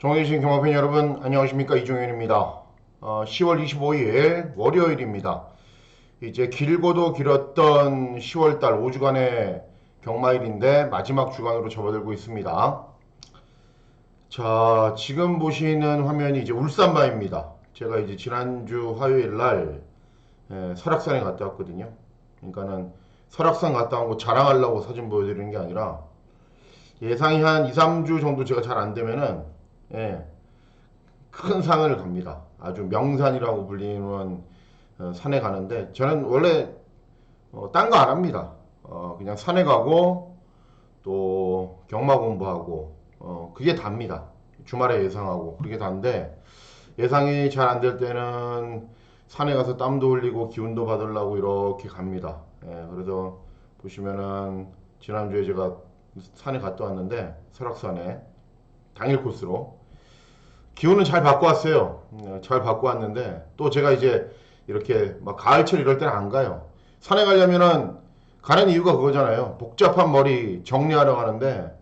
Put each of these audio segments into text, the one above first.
정해주신 경마팬 여러분 안녕하십니까, 이종현입니다. 10월 25일 월요일입니다. 이제 길고도 길었던 10월달 5주간의 경마일인데 마지막 주간으로 접어들고 있습니다. 자, 지금 보시는 화면이 이제 울산바입니다. 제가 이제 지난주 화요일날 설악산에 갔다 왔거든요. 그러니까는 설악산 갔다 온 거 자랑하려고 사진 보여드리는 게 아니라 예상이 한 2, 3주 정도 제가 잘 안 되면은 예, 큰 산을 갑니다. 아주 명산이라고 불리는 산에 가는데 저는 원래 딴 거 안 합니다. 그냥 산에 가고 또 경마 공부하고 그게 답니다. 주말에 예상하고 그게 다인데 예상이 잘 안 될 때는 산에 가서 땀도 흘리고 기운도 받으려고 이렇게 갑니다. 그래서 보시면은 지난주에 제가 산에 갔다 왔는데 설악산에 당일 코스로 기운은 잘 받고 왔어요. 잘 받고 왔는데 또 제가 이제 이렇게 막 가을철 이럴 때는 안 가요. 산에 가려면은 가는 이유가 그거잖아요. 복잡한 머리 정리하러 가는데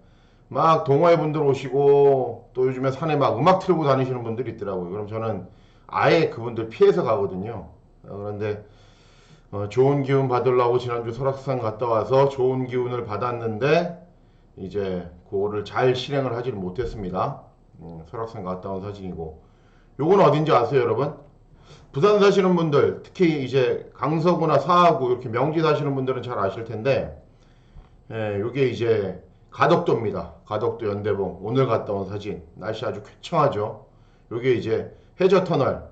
막 동호회 분들 오시고 또 요즘에 산에 막 음악 틀고 다니시는 분들이 있더라고요. 그럼 저는 아예 그분들 피해서 가거든요. 그런데 좋은 기운 받으려고 지난주 설악산 갔다 와서 좋은 기운을 받았는데 이제 그거를 잘 실행을 하지를 못했습니다. 설악산 갔다 온 사진이고 요건 어딘지 아세요, 여러분? 부산 사시는 분들, 특히 이제 강서구나 사하구 이렇게 명지 사시는 분들은 잘 아실 텐데 요게 이제 가덕도입니다. 가덕도 연대봉 오늘 갔다 온 사진. 날씨 아주 쾌청하죠. 요게 이제 해저터널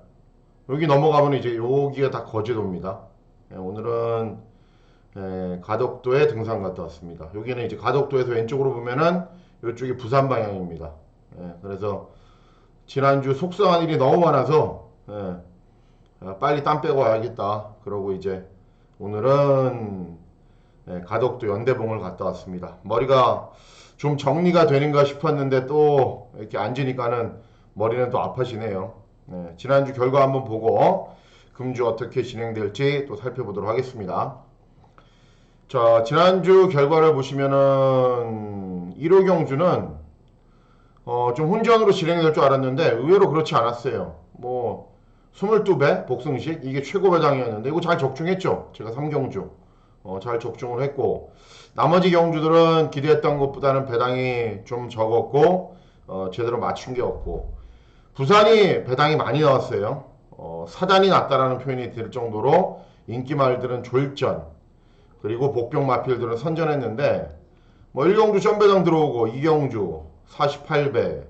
여기 넘어가면 이제 여기가 다 거제도입니다. 오늘은 가덕도에 등산 갔다 왔습니다. 여기는 이제 가덕도에서 왼쪽으로 보면은 이쪽이 부산 방향입니다. 그래서 지난주 속상한 일이 너무 많아서 빨리 땀 빼고 와야겠다. 그러고 이제 오늘은 가덕도 연대봉을 갔다 왔습니다. 머리가 좀 정리가 되는가 싶었는데 또 이렇게 앉으니까는 머리는 또 아파지네요. 지난주 결과 한번 보고 금주 어떻게 진행될지 또 살펴보도록 하겠습니다. 자, 지난주 결과를 보시면은 1호 경주는 좀 혼전으로 진행될 줄 알았는데 의외로 그렇지 않았어요. 뭐 22배 복승식 이게 최고 배당이었는데 이거 잘 적중했죠. 제가 3경주 잘 적중을 했고 나머지 경주들은 기대했던 것보다는 배당이 좀 적었고 제대로 맞춘 게 없고 부산이 배당이 많이 나왔어요. 사단이 났다라는 표현이 될 정도로 인기말들은 졸전 그리고 복병 마필들은 선전했는데 뭐 1경주 점배당 들어오고 2경주 48배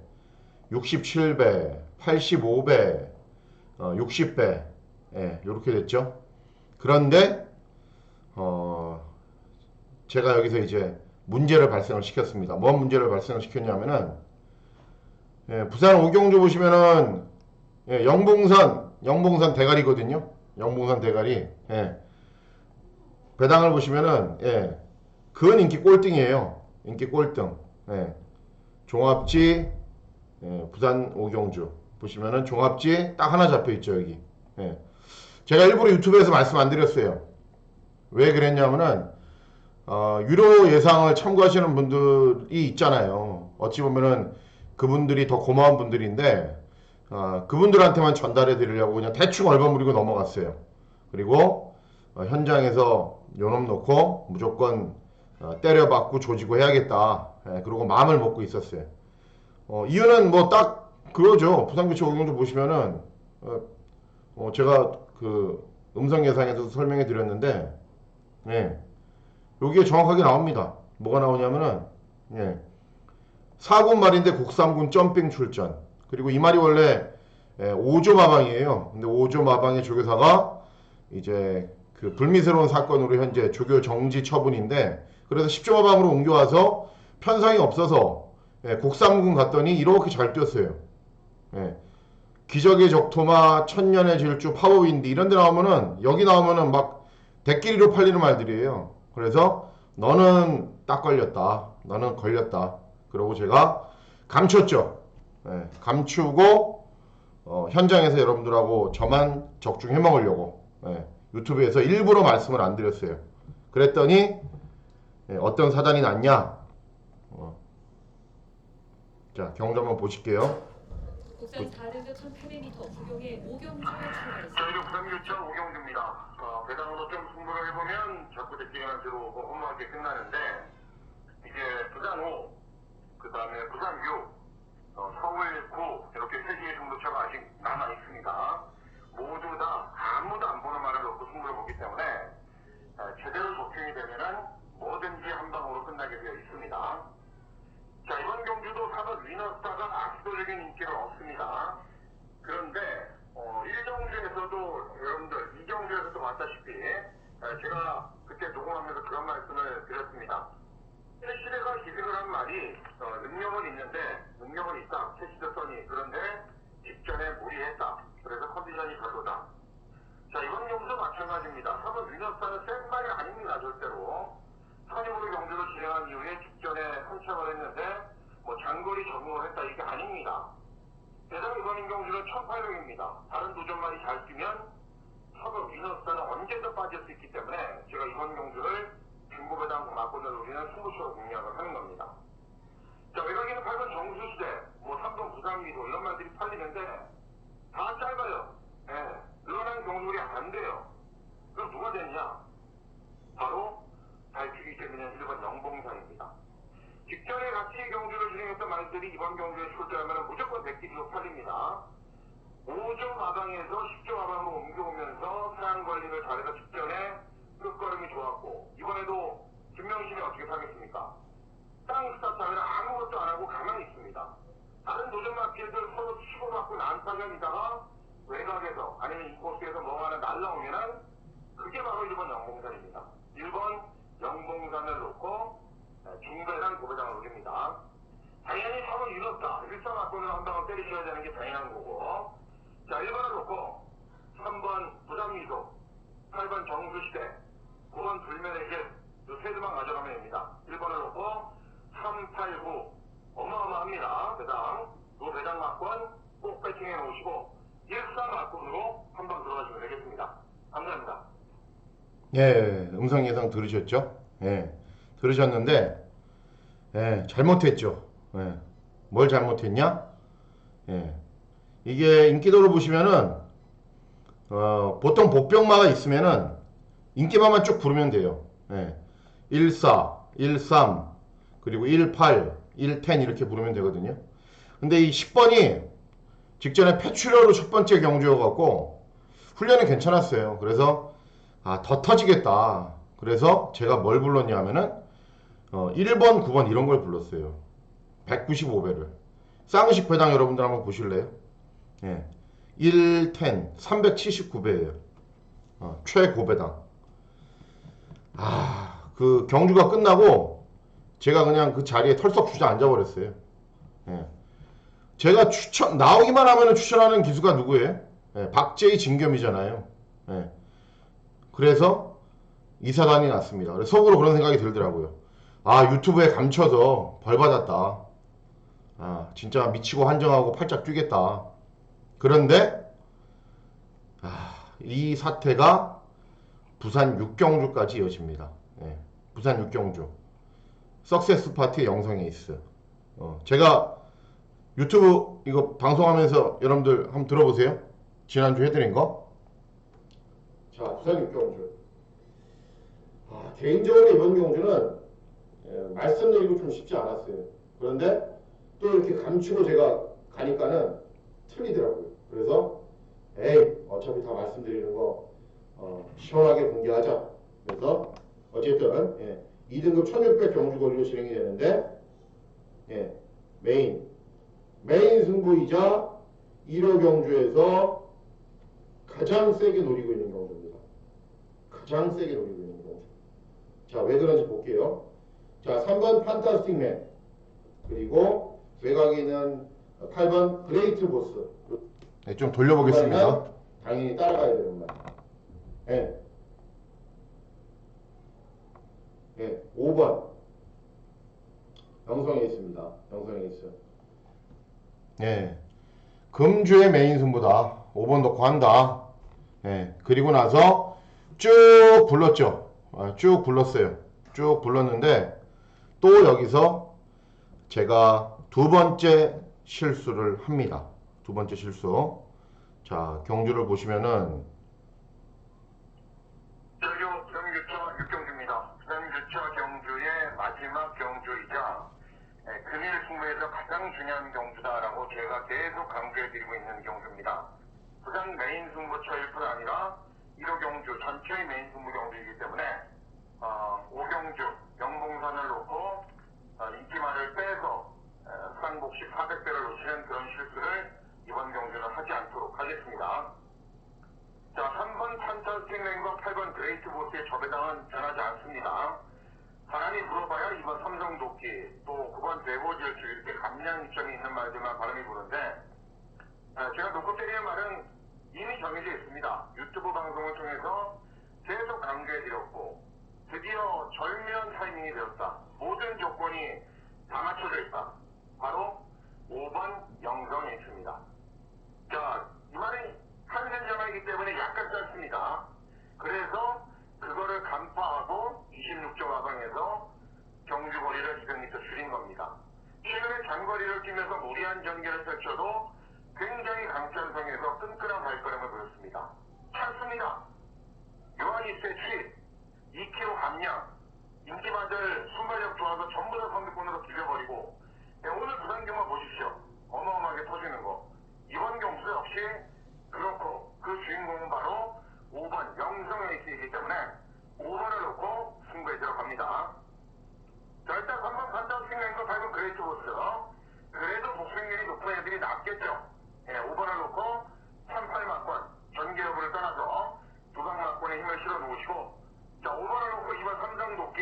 67배 85배 60배 이렇게 됐죠. 그런데 제가 여기서 이제 문제를 발생을 시켰습니다. 뭔 문제를 발생을 시켰냐면은 부산 오경주 보시면은 영봉산 대가리거든요. 영봉산 대가리 배당을 보시면은 그건 인기 꼴등이에요. 인기 꼴등. 종합지 부산 오경주 보시면은 종합지 딱 하나 잡혀 있죠 여기. 제가 일부러 유튜브에서 말씀 안 드렸어요. 왜 그랬냐면은 유료 예상을 참고하시는 분들이 있잖아요. 어찌 보면은 그분들이 더 고마운 분들인데 그분들한테만 전달해 드리려고 그냥 대충 얼버무리고 넘어갔어요. 그리고 현장에서 요놈 놓고 무조건 때려박고 조지고 해야겠다. 그러고 마음을 먹고 있었어요. 이유는 뭐 딱 그거죠. 부산교체 오경주 보시면은 제가 그 음성 예상에서 설명해 드렸는데 여기에 정확하게 나옵니다. 뭐가 나오냐면은 4군 말인데 국삼군 점핑 출전. 그리고 이 말이 원래 5조 마방이에요. 근데 5조 마방의 조교사가 이제 그 불미스러운 사건으로 현재 조교 정지 처분인데 그래서 10조 마방으로 옮겨와서 편성이 없어서 국삼군 갔더니 이렇게 잘 뛰었어요. 기적의 적토마 천년의 질주 파워윈드 이런 데 나오면은 여기 나오면은 막 대끼리로 팔리는 말들이에요. 그래서 너는 딱 걸렸다. 너는 걸렸다. 그러고 제가 감췄죠. 감추고 현장에서 여러분들하고 저만 적중해 먹으려고 유튜브에서 일부러 말씀을 안 드렸어요. 그랬더니 어떤 사단이 났냐? 자, 경주 한번 보실게요. 부산 4등급 1800m 부경의 오경주에 출발했습니다. 저희도 부산 교청 오경주입니다. 배당으로 좀 승부를 해보면 자꾸 대기가 들어오고 허무하게 끝나는데 이제 부산 5, 그 다음에 부산 6, 서울 9 이렇게 세 개의 승부처가 아직 남아 있습니다. 모두 다 아무도 안 보는 말을 놓고 승부를 보기 때문에 제대로 도핑이 되면은 뭐든지 한 방으로 끝나게 되어 있습니다. 자, 이번 경주도 4번 위너스타가 압도적인 인기를 얻습니다. 그런데 1경주에서도 여러분들 2경주에서도 봤다시피 제가 그때 녹음하면서 그런 말씀을 드렸습니다. 캐시드가 기승을 한 말이 능력은 있는데 능력은 있다. 캐시드 선이. 그런데 직전에 무리했다. 그래서 컨디션이 별로다. 자, 이번 경주도 마찬가지입니다. 3번 위너스타는 센 말이 아닙니다. 절대로. 선임으로 경주를 진행한 이후에 직전에 한참을 했는데 장거리 적응을 했다. 이게 아닙니다. 대상 이번 경주는 1800입니다. 다른 도전만이 잘 뛰면 3번 위너스타는 언제든 빠질 수 있기 때문에 제가 이번 경주를 중고배당 맞고는 우리는 승부처로 공략을 하는 겁니다. 자, 외곽에는 8번 정수시대, 3번 부산미도 이런 말들이 팔리는데 다 짧아요. 늘어난 경주들이 안 돼요. 그럼 누가 됐냐? 바로 밝히기 때문에 1번 영봉산입니다. 직전에 같이 경주를 진행했던 말들이 이번 경주에 출제하면 무조건 100기로 팔립니다. 5조 마방에서 10조 마방으로 옮겨오면서 사양 관리를 잘해서 직전에 끝걸음이 좋았고 이번에도 김명신이 어떻게 사겠습니까? 땅 스타트하면 아무것도 안 하고 가만히 있습니다. 다른 도전 마피아들 서로 치고받고 난타전이다가 외곽에서 아니면 인코스에서 뭐 하나 날라오면은 그게 바로 1번 영봉산입니다. 1번 영봉산을 놓고 중배당 고배당을 올립니다. 당연히 3번 유럽다. 일상학권을 한 방을 때리셔야 되는 게 당연한 거고. 자, 1번을 놓고 3번 부산미소, 8번 정수시대, 9번 불면에게 이 세 대만 가져가면 됩니다. 1번을 놓고 3, 8, 9 어마어마합니다. 배당. 이 배당 막권 꼭 배팅해 놓으시고 13막권으로 한 방 들어가시면 되겠습니다. 감사합니다. 예, 음성 예상 들으셨죠? 예, 들으셨는데, 잘못했죠. 뭘 잘못했냐? 이게 인기도를 보시면은, 보통 복병마가 있으면은, 인기마만 쭉 부르면 돼요. 14, 13, 그리고 18, 110 이렇게 부르면 되거든요. 근데 이 10번이 직전에 패출혈로 첫 번째 경주여갖고, 훈련이 괜찮았어요. 그래서, 더 터지겠다. 그래서 제가 뭘 불렀냐 하면은 1번, 9번 이런 걸 불렀어요. 195배를. 쌍식 배당 여러분들 한번 보실래요? 1, 10, 379배예요. 최고배당. 그 경주가 끝나고 제가 그냥 그 자리에 털썩 주저앉아 버렸어요. 제가 나오기만 하면 추천하는 기수가 누구예요? 박재희 진겸이잖아요. 그래서 이사단이 났습니다. 그래서 속으로 그런 생각이 들더라고요. 유튜브에 감춰서 벌 받았다. 진짜 미치고 한정하고 팔짝 뛰겠다. 그런데 이 사태가 부산 6경주까지 이어집니다. 부산 6경주 석세스 파티 영상에 있어. 제가 유튜브 이거 방송하면서 여러분들 한번 들어보세요. 지난주 해드린 거. 자, 부산 6경주. 개인적으로 이번 경주는 말씀드리고 좀 쉽지 않았어요. 그런데 또 이렇게 감추고 제가 가니까는 틀리더라고요. 그래서 어차피 다 말씀드리는 거 시원하게 공개하자. 그래서 어쨌든 2등급 1600 경주 거리로 진행이 되는데 메인 승부이자 1호 경주에서 가장 세게 노리고 있는 경주입니다. 가장 세게 노리고 있는 경주. 자, 왜 그런지 볼게요. 자, 3번 판타스틱맨, 그리고 외곽에 있는 8번 그레이트 보스. 좀 돌려보겠습니다. 당연히 따라가야 되는 말. 5번 영성에 있습니다. 영성에 있어요. 금주의 메인 승부다. 5번 넣고 한다. 그리고 나서 쭉 불렀죠. 쭉 불렀어요. 쭉 불렀는데 또 여기서 제가 두 번째 실수를 합니다. 두 번째 실수. 자, 경주를 보시면은 경주차 6경주입니다. 부산교차 경주의 마지막 경주이자 금일 승부에서 가장 중요한 경주다라고 제가 계속 강조해드리고 있는 경주입니다. 부산 메인 승부처일 뿐 아니라 1호 경주 전체의 메인 승부 경주이기 때문에 5경주 영봉산을 놓고 인기말을 빼서 수상복식 400배를 놓치는 그런 실수를 이번 경주는 하지 않도록 하겠습니다. 자, 3번 찬천 스팅레인과 8번 그레이트 보스의 저배당은 변하지 않습니다. 사람이 물어봐야 2번 삼성도끼, 또 9번 대보질주 이렇게 감량 입장이 있는 말들만 발음이 부는데 제가 놓고 때리는 말은 이미 정해져 있습니다. 유튜브 방송을 통해서 계속 강조해드렸고 드디어 절묘한 타이밍이 되었다. 모든 조건이 다 맞춰져 있다. 바로 5번 영성일주입니다. 자, 이 말은 한센자마이기 때문에 약간 짧습니다. 그래서 그거를 간파하고 26조 와방에서 경주 거리를 200m 줄인 겁니다. 최근에 장거리를 뛰면서 무리한 전개를 펼쳐도 굉장히 강천성에서 끈끈한 발걸음을 보였습니다. 찬습니다. 요한이스의 추입, 2km 감량, 인기만들 순발력 좋아서 전부 다 선두권으로 비벼버리고 오늘 부산경만 보십시오. 어마어마하게 터지는 거. 이번 경수 역시 그렇고 그 주인공은 바로 5번 영성에이스이기 때문에 5번을 놓고 승부에 들어갑니다. 자, 일단 3번 판단 승량과 8번 그레이트 보스. 그래도 목승률이 높은 애들이 낫겠죠. 5번을 놓고 38막권 전개 여부를 떠나서 두방막권에 힘을 실어 놓으시고, 자, 5번을 놓고 2번 삼성도끼,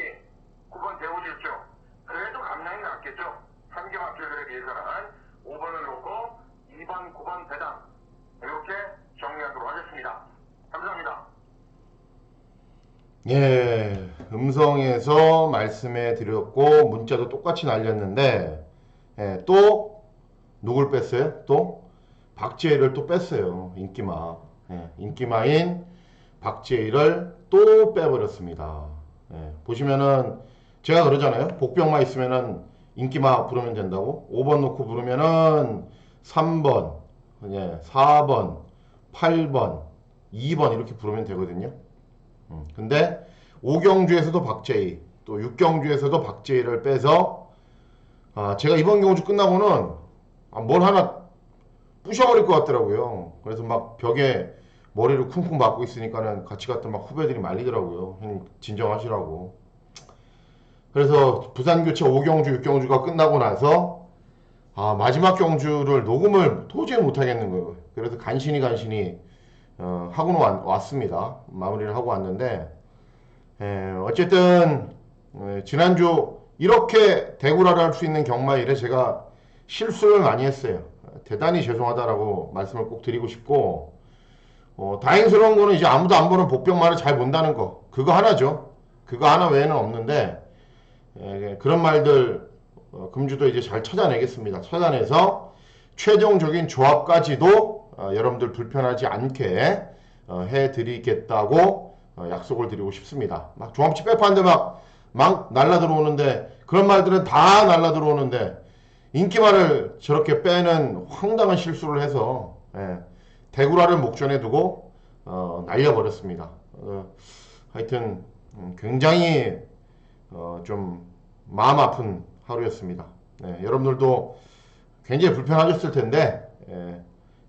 9번 대우질주. 그래도 감량이 낫겠죠. 한개 막주들에 비해서는 5번을 놓고 2번, 9번 배당 이렇게 정리하도록 하겠습니다. 감사합니다. 예, 음성에서 말씀해 드렸고 문자도 똑같이 날렸는데 또 누굴 뺐어요? 또 박재일을 또 뺐어요. 인기마. 인기마인 박재일을 또 빼버렸습니다. 보시면은 제가 그러잖아요. 복병마 있으면은 인기마 부르면 된다고. 5번 놓고 부르면은 3번, 4번, 8번, 2번 이렇게 부르면 되거든요. 근데 5경주에서도 박재희, 또 6경주에서도 박재희를 빼서 제가 이번 경주 끝나고는 뭘 하나 부셔버릴 것 같더라고요. 그래서 막 벽에 머리를 쿵쿵 맞고 있으니까는 같이 갔던 막 후배들이 말리더라고요. 형님 진정하시라고. 그래서 부산교차 5경주, 6경주가 끝나고 나서 마지막 경주를 녹음을 도저히 못하겠는 거예요. 그래서 간신히 하고는 왔습니다. 마무리를 하고 왔는데 어쨌든 지난주 이렇게 대구라를 할 수 있는 경마일에 제가 실수를 많이 했어요. 대단히 죄송하다라고 말씀을 꼭 드리고 싶고, 다행스러운 거는 이제 아무도 안 보는 복병만을 잘 본다는 거, 그거 하나죠. 그거 하나 외에는 없는데 그런 말들 금주도 이제 잘 찾아내겠습니다. 찾아내서 최종적인 조합까지도 여러분들 불편하지 않게 해드리겠다고 약속을 드리고 싶습니다. 막 조합치 빼파는데 막 날라 들어오는데, 그런 말들은 다 날라 들어오는데 인기말을 저렇게 빼는 황당한 실수를 해서 대구라를 목전에 두고 날려버렸습니다. 하여튼 굉장히 좀 마음 아픈 하루였습니다. 여러분들도 굉장히 불편하셨을 텐데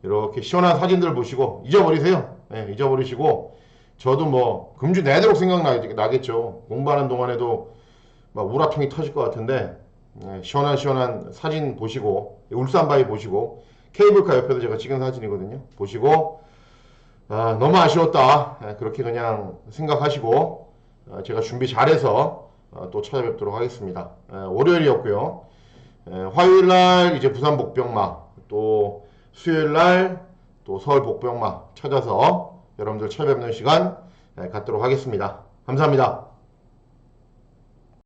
이렇게 시원한 사진들 보시고 잊어버리세요. 잊어버리시고, 저도 뭐 금주 내도록 생각나겠죠. 공부하는 동안에도 막 우라통이 터질 것 같은데 시원한 사진 보시고, 울산바위 보시고, 케이블카 옆에도 제가 찍은 사진이거든요. 보시고 너무 아쉬웠다, 그렇게 그냥 생각하시고 제가 준비 잘해서 또 찾아뵙도록 하겠습니다. 월요일이었고요. 화요일날 이제 부산 복병마, 또 수요일날 또 서울 복병마 찾아서 여러분들 찾아뵙는 시간 갖도록 하겠습니다. 감사합니다.